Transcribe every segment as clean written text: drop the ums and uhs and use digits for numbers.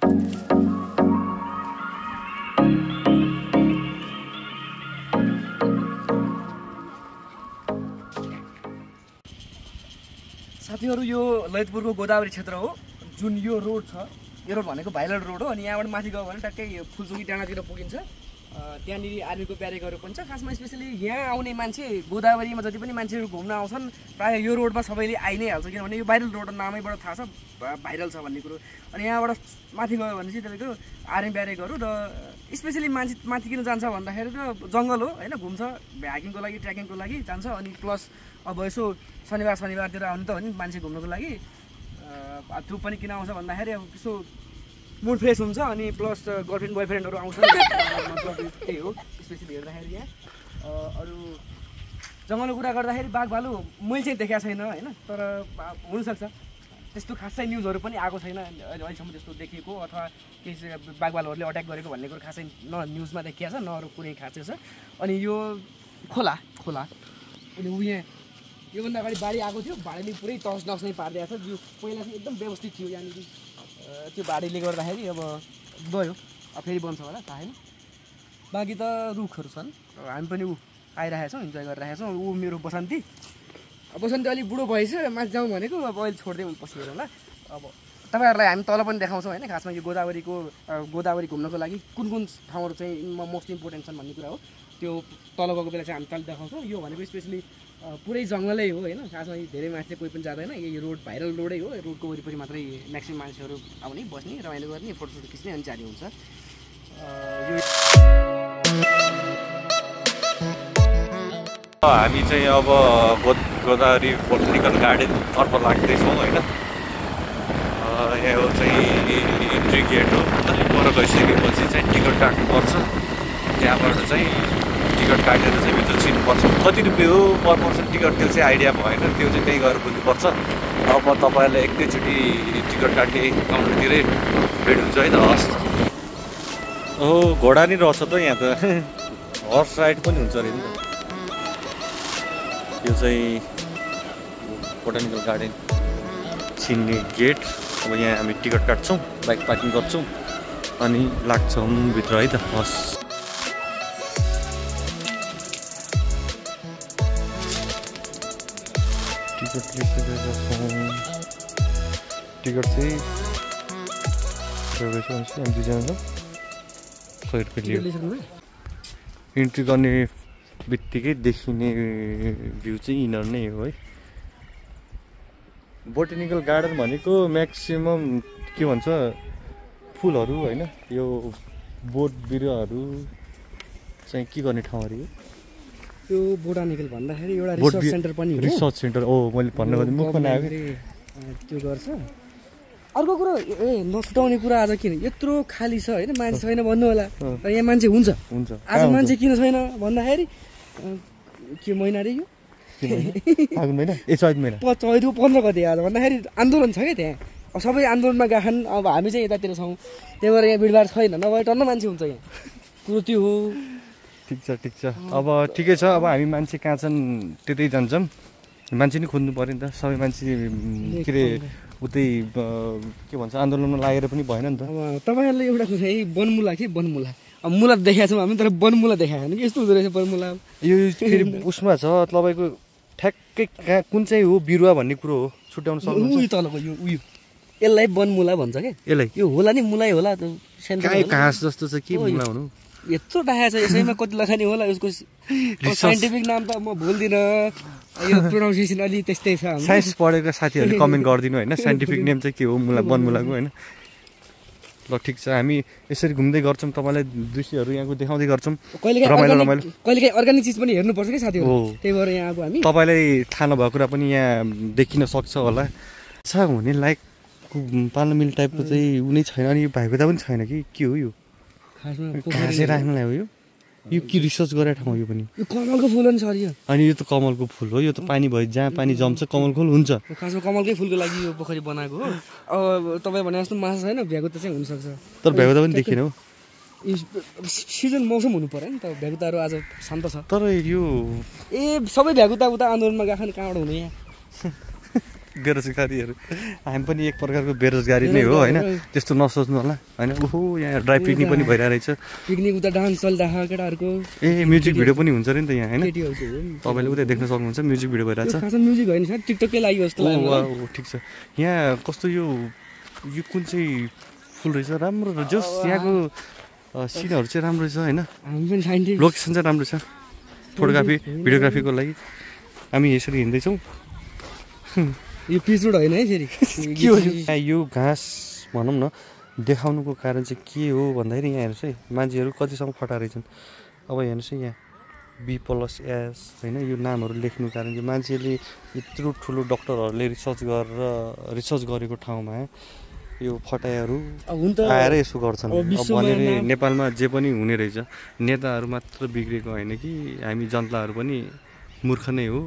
साथीहरु यो ललितपुरको गोदावरी क्षेत्र हो जुन यो रोड छ यो रोड भनेको भाइरल रोड हो अनि यहाँबाट माथि गयो भने टक्कै फुलचोकी डाँडातिर पुगिन्छ त्यहाँनिर आर्मीको ब्यारेकहरू पनि छ खासमा स्पेशली यहाँ आउने मान्छे गोदावरीमा जति पनि मान्छेहरू घुम्न आउँछन् प्राय यो रोडमा सबैले आइ नै हाल्छ किनभने यो भाइरल रोड नामैबाट थाहा छ भाइरल छ भन्ने कुरो अनि यहाँबाट माथि गयो भने चाहिँ तपाईँको आर्मी ब्यारेकहरू र स्पेशली मान्छे माथि किन जान्छ भन्दाखेरि त जङ्गल हो होइन घुम्छ हाइकिङको लागि ट्रेकिङको लागि जान्छ अनि प्लस अब यसो शनिबारतिर आउनु त हो नि मान्छे घुम्नुको लागि त्यो पनि किन आउँछ भन्दाखेरि अब यसो मुड फ्रेस हुन्छ अनि प्लस गर्लफ्रेन्ड बोयफ्रेन्डहरू आउँछ मतलब त्यही हो स्पेसली हेर्दाखेरि यहाँ अरू जङ्गलको कुरा गर्दाखेरि बाघ भालु मैले चाहिँ देखाएको छैन होइन तर हुनसक्छ त्यस्तो खासै न्युजहरू पनि आएको छैन अहिलेसम्म त्यस्तो देखिएको अथवा केही बाघ भालुहरूले अट्याक गरेको भन्ने कुरो खासै न न्युजमा देखिएको छ न अरू कुनै खासै छ अनि यो खोला अनि ऊ यहाँ योभन्दा अगाडि बाढी आएको थियो बाढीले पुरै टस डस नै पारिदिएको छ यो पहिला चाहिँ एकदम व्यवस्थित थियो यहाँनिर त्यो बाढीले गर्दाखेरि अब गयो अब फेरि बन्छ होला थाहा छैन बाँकी त रुखहरू छन् हामी पनि आइरहेको छौँ इन्जोय गरिरहेको छौँ ऊ मेरो बसन्ती अलिक बुढो भएछ माथि जाउँ भनेको अब अहिले छोड्दै पसिएर होला अब तपाईँहरूलाई हामी तल पनि देखाउँछौँ होइन खासमा यो गोदावरी घुम्नको लागि कुन ठाउँहरू चाहिँ मोस्ट इम्पोर्टेन्ट छन् भन्ने कुरा हो त्यो तल गएको बेला चाहिँ हामी तल देखाउँछौँ यो भनेको स्पेसली पुरै जङ्गलै हो होइन खासमा धेरै मान्छे कोही पनि जाँदैन यो रोड भाइरल रोडै हो रोडको वरिपरि मात्रै म्याक्सिमम मान्छेहरू आउने बस्ने रमाइलो गर्ने फोटोसोटो खिच्ने अनि जाने हुन्छ हामी चाहिँ अब गोदावरी बोटनिकल गार्डनतर्फ लाग्दैछौँ होइन यहाँ चाहिँ इन्ट्री गेट हो अनि पर गइसकेपछि चाहिँ टिकट काट्नुपर्छ त्यहाँबाट चाहिँ टिकट काटेर चाहिँ भित्र छिर्नुपर्छ कति रुपियाँ हो पर पर्सन टिकट त्यो चाहिँ आइडिया भएन त्यो चाहिँ त्यही गरेर बुझ्नुपर्छ अब म तपाईँहरूलाई एकैचोटि टिकट काट्ने काउन्टरतिरै भेट हुन्छ है त हस् घोडा नि रहेछ त यहाँ त हर्स राइड पनि हुन्छ अरे नि यो चाहिँ बोटानिकल गार्डन छिर्ने गेट अब यहाँ हामी टिकट काट्छौँ बाइक पार्किङ गर्छौँ अनि लाग्छौँ भित्र है त हस् टिकट चाहिँ दुईजना 100 रुपियाँ लियो इन्ट्री गर्ने बित्तिकै देखिने भ्यू चाहिँ यिनीहरू नै हो है बोटेनिकल गार्डन भनेको म्याक्सिमम के भन्छ फुलहरू होइन यो बोट बिरुवाहरू चाहिँ के गर्ने ठाउँ अरे यो बोटानिकल भन्दाखेरि एउटा रिसर्च सेन्टर पनि हो रिसर्च सेन्टर ओ मैले भन्नु खोजेँ मुखमा नआयो त्यो गर्छ अर्को कुरा नछुटाउने कुरा आज किन यत्रो खाली छ होइन मान्छे छैन भन्नु होला तर यहाँ मान्छे हुन्छ आज मान्छे किन छैन भन्दाखेरि के महिना रे यो फागुन महिना चैत महिना 15 गते आज भन्दाखेरि आन्दोलन छ क्या त्यहाँ सबै आन्दोलनमा गएछन् अब हामी चाहिँ यतातिर छौँ त्यही भएर यहाँ भिडभाड छैन नभए टन्न मान्छे हुन्छ यहाँ कुरो त्यो हो ठिक छ अब ठिकै छ अब हामी मान्छे कहाँ छन् त्यतै जान्छौँ मान्छे नि खोज्नु पऱ्यो नि त सबै मान्छे के अरे उतै के भन्छ आन्दोलनमा लागेर पनि भएन नि त अब तपाईँहरूले एउटा कुरा है वनमुला के वनमुला अब मुला देखाएको छौँ हामी तर वनमुला देखाएको छैन कि यस्तो हुँदो रहेछ वनमुला यो फेरि उसमा छ तपाईँको ठ्याक्कै कहाँ कुन चाहिँ हो बिरुवा भन्ने कुरो हो छुट्याउन सक्नुहुन्छ तलको यो उयो यसलाई वनमुला भन्छ क्या यसलाई यो होला नि मुलै होला घाँस जस्तो छ के मुला हुनु यत्रो राखेको छ यसैमा कति लखानी होला उसको साइन्टिफिक नाम त म भुल्दिनँ यो प्रोनाउन्सिएसन अलि त्यस्तै छ साइन्स पढेको साथीहरूले कमेन्ट गरिदिनु होइन साइन्टिफिक नेम चाहिँ के हो मुला वनमुलाको होइन ल ठिक छ हामी यसरी घुम्दै गर्छौँ तपाईँलाई दृश्यहरू यहाँको देखाउँदै गर्छौँ कहिलेकाहीँ अर्ग्यानिक चिज पनि हेर्नुपर्छ कि साथीहरू त्यही भएर यहाँ अब हामी तपाईँलाई थाहा नभएको कुरा पनि यहाँ देखिन सक्छ होला छ हुने लाइक पाल्न मिल्ने टाइपको चाहिँ उनी छैन अनि भाइको पनि छैन कि के हो यो घाँसे राख्नलाई हो यो के रिसर्च गरेर ठाउँ यो पनि यो कमलको फुल हो नि सर यो अनि यो त कमलको फुल हो यो त पानी भयो जहाँ पानी जम्छ कमलको फुल हुन्छ खासमा कमलकै फुलको लागि यो पोखरी बनाएको हो अब तपाईँ भने जस्तो माछा छैन भ्यागुता चाहिँ हुनसक्छ तर भ्यागुता पनि देखिन हो सिजन मौसम हुनु पर्यो नि त भ्यागुताहरू आज शान्त छ तर यो सबै भ्यागुता उता आन्दोलनमा गएको नि कहाँबाट हुनु यहाँ बेरोजगारीहरू हामी पनि एक प्रकारको बेरोजगारी नै हो होइन त्यस्तो नसोच्नु होला होइन ओहो यहाँ ड्राई पिकनिक पनि भइरहेको रहेछ पिकनिक उता डान्स चल्दा केटाहरूको ए म्युजिक भिडियो पनि हुन्छ अरे नि त यहाँ होइन तपाईँले उतै देख्न सक्नुहुन्छ म्युजिक भिडियो भइरहेछ म्युजिक होइन सर टिकटकै लागि जस्तो लाग्यो ठिक छ यहाँ कस्तो यो कुन चाहिँ फुल रहेछ राम्रो जस यहाँको सिनहरू चाहिँ राम्रो रहेछ होइन लोकेसन चाहिँ राम्रो छ फोटोग्राफी भिडियोग्राफीको लागि हामी यसरी हिँड्दैछौँ यो पिच रोड होइन है फेरि के हो यो घाँस भनौँ न देखाउनुको कारण चाहिँ के हो भन्दाखेरि यहाँ हेर्नुहोस् है मान्छेहरू कतिसम्म फटा रहेछन् अब हेर्नुहोस् है यहाँ B+S होइन यो नामहरू लेख्नु कारण चाहिँ मान्छेले यत्रो ठुलो डक्टरहरूले रिसर्च गरेको ठाउँमा यो फटाइहरू आएर यसो गर्छन् अब भनेर नेपालमा जे पनि हुने रहेछ नेताहरू मात्र बिग्रेको होइन कि हामी जनताहरू पनि मूर्ख नै हो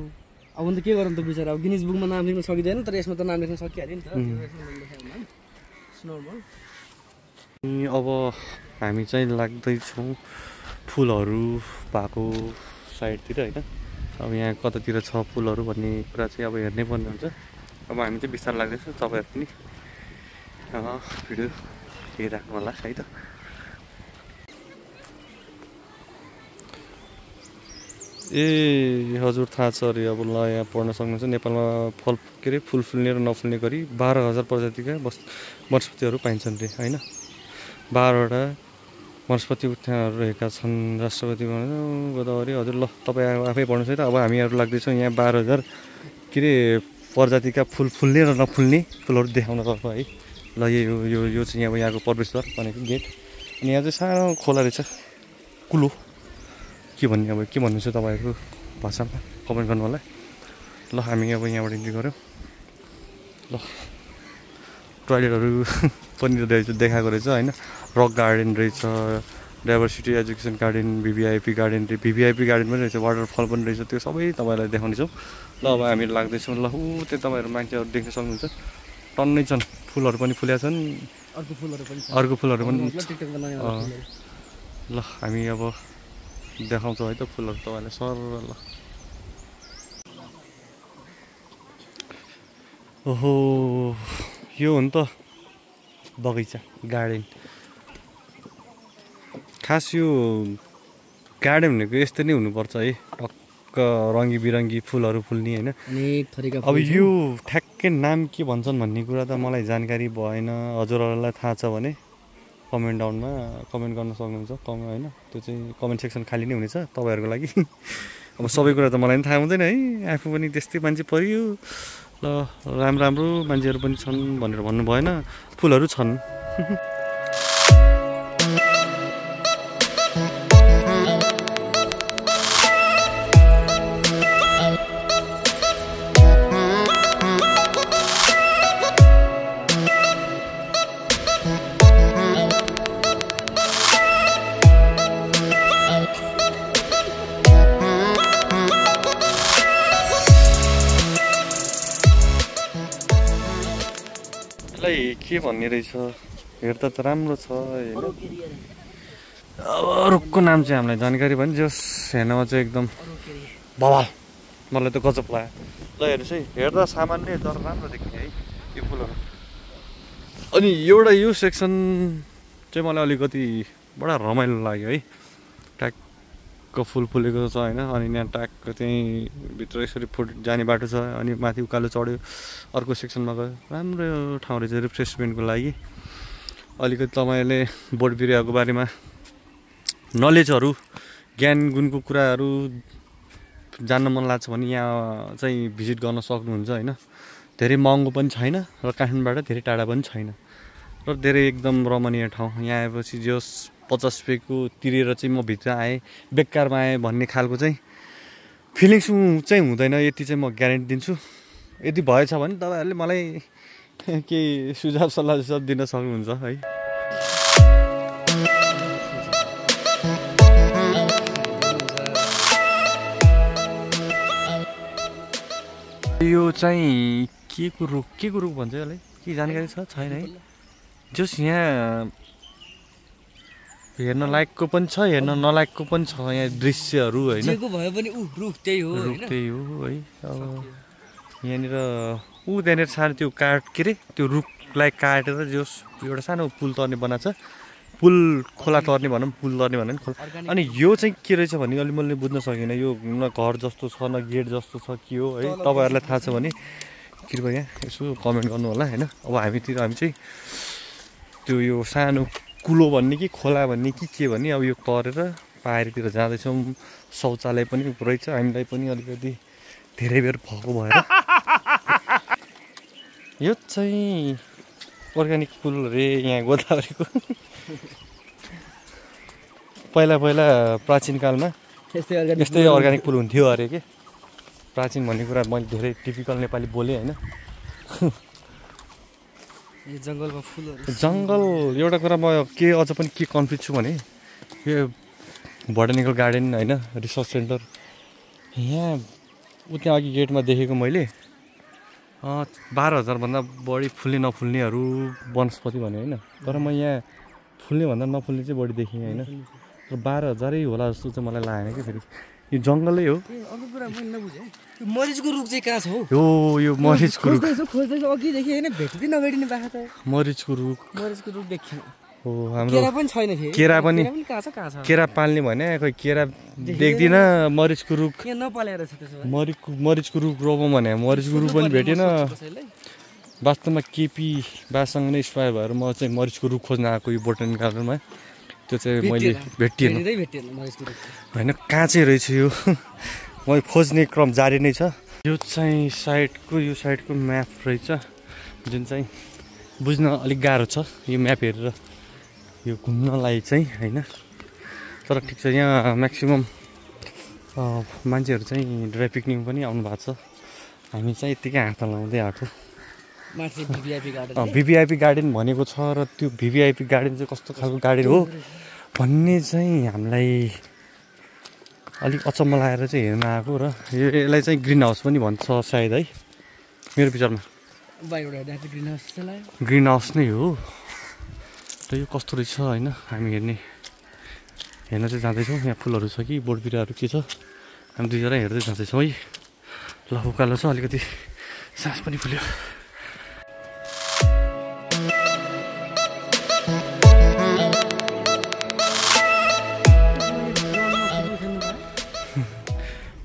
अब अन्त के गरौँ त बिचरा अब गिनिज बुकमा नाम लेख्न सकिँदैन तर यसमा त नाम लेख्न सकिहाल्यो नि त अब हामी चाहिँ लाग्दैछौँ फुलहरू भएको साइडतिर होइन अब यहाँ कतातिर छ फुलहरू भन्ने कुरा चाहिँ अब हेर्नै पर्ने हुन्छ अब हामी चाहिँ बिस्तारै लाग्दैछ तपाईँहरू पनि भिडियो हेरिराख्नु होला है त ए हजुर थाहा छ अरे अब ल यहाँ पढ्न सक्नुहुन्छ नेपालमा फुल फुल्ने र नफुल्ने गरी 12,000 प्रजातिका वनस्पतिहरू पाइन्छन् रे होइन 12वटा वनस्पति उद्यानहरू रहेका छन् राष्ट्रपति गोदावरी हजुर ल तपाईँ आफै पढ्नुहोस् है त अब हामीहरू लाग्दैछौँ यहाँ 12,000 के अरे प्रजातिका फुल फुल्ने र नफुल्ने फुलहरू देखाउनतर्फ है ल यो चाहिँ अब यहाँको प्रवेशद्वार भनेको गेट अनि यहाँ चाहिँ सानो खोला रहेछ कुलो के भन्ने अब के भन्नुहुन्छ तपाईँहरूको भाषामा कमेन्ट गर्नु होला ल हामी अब यहाँबाट इन्ट्री गऱ्यौँ ल टोइलेटहरू पनि देखाएको रहेछ होइन रक गार्डन रहेछ diversity education garden VVIP garden पनि रहेछ वाटरफल पनि रहेछ त्यो सबै तपाईँलाई देखाउनेछौँ ल अब हामी लाग्दैछौँ ल त्यो तपाईँहरू मान्छेहरू देख्न सक्नुहुन्छ टन्नै छन् फुलहरू पनि फुलेका छन् अर्को फुलहरू पनि ल हामी अब देखाउँछौँ है त फुलहरू तपाईँलाई सर ल ओहो यो हो नि त बगैँचा गार्डन खास यो गार्डन भनेको यस्तै नै हुनुपर्छ है टक्क रङ्गी बिरङ्गी फुलहरू फुल्ने होइन अब यो ठ्याक्कै नाम के भन्छन् भन्ने कुरा त मलाई जानकारी भएन हजुरहरूलाई थाहा छ भने कमेन्ट डाउनमा कमेन्ट गर्न सक्नुहुन्छ होइन त्यो चाहिँ कमेन्ट सेक्सन खाली नै हुनेछ तपाईँहरूको लागि अब सबै कुरा त मलाई पनि थाहा हुँदैन है आफू पनि त्यस्तै मान्छे परियो ल राम्रो मान्छेहरू पनि छन् भनेर भन्नु भएन फुलहरू छन् के भन्ने रहेछ हेर्दा त राम्रो छ होइन अब रुखको नाम चाहिँ हामीलाई जानकारी भयो नि जस हेर्नमा चाहिँ एकदम बवाल मलाई त गजब लाग्यो ल हेर्नुहोस् है हेर्दा सामान्य तर राम्रो देखिने है यो फुलहरू अनि एउटा यो सेक्सन चाहिँ मलाई अलिकति बडा रमाइलो लाग्यो है ट्याक्क फुल फुलेको छ होइन अनि यहाँ ट्याक्क चाहिँ भित्र यसरी जाने बाटो छ अनि माथि उकालो चढ्यो अर्को सेक्सनमा गयो राम्रो ठाउँ रहेछ रिफ्रेसमेन्टको लागि अलिकति तपाईँले बोट बिरुवाको बारेमा नलेजहरू ज्ञान गुणको कुराहरू जान्न मन लाग्छ भने यहाँ चाहिँ भिजिट गर्न सक्नुहुन्छ होइन धेरै महँगो पनि छैन र काठमाडौँबाट धेरै टाढा पनि छैन र धेरै एकदम रमणीय ठाउँ यहाँ आएपछि जस 50 रुपियाँको तिरेर चाहिँ म भित्र आएँ बेकारमा आएँ भन्ने खालको चाहिँ फिलिङ्स चाहिँ हुँदैन यति चाहिँ म ग्यारेन्टी दिन्छु यदि भएछ भने तपाईँहरूले मलाई केही सुझाव सल्लाह दिन सक्नुहुन्छ है यो चाहिँ के को रुख भन्छ यसलाई के जानकारी छैन है जस यहाँ हेर्न लायकको पनि छ हेर्न नलायकको पनि छ यहाँ दृश्यहरू होइन जेको भए पनि रुख त्यही हो है अब यहाँनिर ऊ त्यहाँनिर सानो त्यो काठ के अरे त्यो रुखलाई काटेर जस एउटा सानो पुल तर्ने बनाएको छ पुल खोला तर्ने भनौँ पुल तर्ने भनौँ खोला अनि यो चाहिँ के रहेछ भने अलि मैले बुझ्न सकिनँ यो न घर जस्तो छ न गेट जस्तो छ के हो है तपाईँहरूलाई थाहा छ भने कृपया यसो कमेन्ट गर्नु होला होइन अब हामी चाहिँ त्यो यो सानो कुलो भन्ने कि खोला भन्ने कि के भन्ने अब यो तरेर पाहाडतिर जाँदैछौँ शौचालय पनि रहेछ हामीलाई पनि अलिकति धेरै बेर भएको भएर यो चाहिँ अर्ग्यानिक पुल रे यहाँ गोदावरीको पहिला प्राचीन कालमा यस्तै अर्ग्यानिक पुल हुन्थ्यो अरे के प्राचीन भन्ने कुरा मैले धेरै टिपिकल नेपाली बोलेँ होइन जङ्गलमा फुलहरू जङ्गल एउटा कुरा म के अझ पनि के कन्फ्युज छु भने यो बोटानिकल गार्डन होइन रिसर्च सेन्टर यहाँ त्यहाँ अघि गेटमा देखेको मैले 12,000 भन्दा बढी फुल्ने नफुल्नेहरू वनस्पति भने होइन तर म यहाँ फुल्ने भन्दा नफुल्ने चाहिँ बढी देखेँ होइन 12,000 होला जस्तो चाहिँ मलाई लागेन कि फेरि यो जङ्गलै हो अर्को कुरा मैले नबुझेँ त्यो मरिचको रुख चाहिँ कहाँ छ हौ यो मरिचको रुख खोज्दैछु अघिदेखि होइन भेट्दै नभेटिने बाखा त मरिचको रुख देखिन हो हाम्रो केरा पनि छैन फेरि केरा पनि कहाँ छ केरा पाल्ने भने खोइ केरा देख्दिनँ मरिचको रुख यहाँ नपालेर छ त्यसो मरिचको रुख रोपौँ भने मरिचको रुख पनि भेटेन वास्तवमा केपी बासँग नै इन्स्पायर भएर म चाहिँ मरिचको रुख खोज्न आएको यो बोटानिकल गार्डनमा त्यो चाहिँ मैले भेटिएन होइन कहाँ चाहिँ रहेछ यो मैले खोज्ने क्रम जारी नै छ यो चाहिँ यो साइडको म्याप रहेछ जुन चाहिँ बुझ्न अलिक गाह्रो छ यो म्याप हेरेर यो घुम्नलाई चाहिँ होइन तर ठिक छ यहाँ म्याक्सिमम् मान्छेहरू चाहिँ ड्राई पिकनिक पनि आउनु भएको छ हामी चाहिँ यत्तिकै हात लाउँदै आएको भिभिआइपी गार्डन भनेको छ र त्यो भिभिआइपी गार्डन चाहिँ कस्तो खालको गार्डन हो भन्ने चाहिँ हामीलाई अलिक अचम्म लागेर चाहिँ हेर्न आएको र यसलाई चाहिँ ग्रिन हाउस पनि भन्छ सायद है मेरो विचारमा ग्रिन हाउस नै हो र यो कस्तो रहेछ होइन हामी हेर्न चाहिँ जाँदैछौँ यहाँ फुलहरू छ कि बोट बिरुवाहरू के छ हामी दुईजना हेर्दै जाँदैछौँ है ल उकालो छ अलिकति सास पनि फुल्यो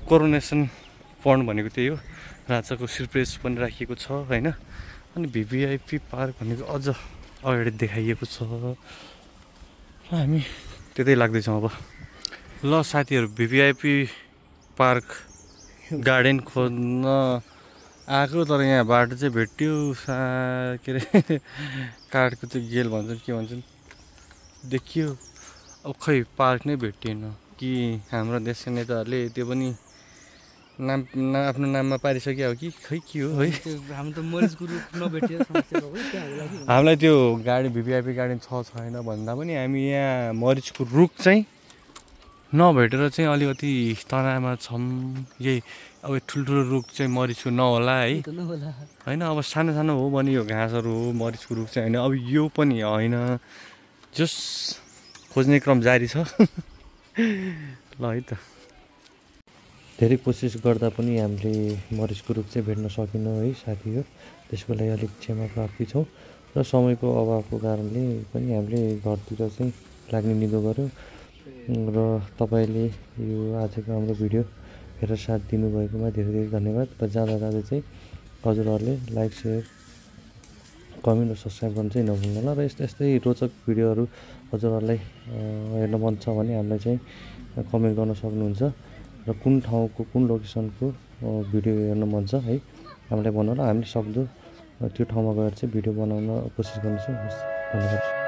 कोरोनेसन पन्ड भनेको त्यही हो राजाको सिरप्रेस पनि राखिएको छ होइन अनि भिभिआइपी पार्क भनेको अझ अगाडि देखाइएको छ र हामी त्यतै लाग्दैछौँ अब ल साथीहरू भिभिआइपी पार्क गार्डन खोज्न आएको तर यहाँ बाटो चाहिँ भेट्यो के अरे काठको चाहिँ गेल भन्छन् के भन्छन् देखियो अब खै पार्क नै भेटिएन कि हाम्रो देशका नेताहरूले त्यो पनि आफ्नो नाममा पारिसक्यो हो कि खै के हो है हामीलाई त्यो गाडी भिभिआइपी गार्डन छैन भन्दा पनि हामी यहाँ मरिचको रुख चाहिँ नभेटेर चाहिँ अलिकति तनावमा छौँ यही अब ठुल्ठुलो रुख चाहिँ मरिचको नहोला है होइन अब सानो सानो हो भने यो घाँसहरू हो मरिचको रुख चाहिँ होइन अब यो पनि होइन जस खोज्ने क्रम जारी छ ल है त धेरै कोसिस गर्दा पनि हामीले मरिचको रुख चाहिँ भेट्न सकेनौँ है साथीहरू त्यसको लागि अलिक क्षमा प्रार्थी छौँ र समयको अभावको कारणले पनि हामीले घरतिर चाहिँ लाग्ने निदो गऱ्यौँ र तपाईँले यो आजको हाम्रो भिडियो हेरेर साथ दिनुभएकोमा धेरै धेरै धन्यवाद र जाँदा जाँदै चाहिँ हजुरहरूले लाइक सेयर कमेन्ट र सब्सक्राइब गर्नु चाहिँ नभुल्नु होला र यस्तै रोचक भिडियोहरू हजुरहरूलाई हेर्न मन छ भने हामीलाई चाहिँ कमेन्ट गर्न सक्नुहुन्छ र कुन ठाउँको कुन लोकेसनको भिडियो हेर्न मन छ है हामीलाई भन्नु होला हामीले सक्दो त्यो ठाउँमा गएर चाहिँ भिडियो बनाउन कोसिस गर्नेछौँ धन्यवाद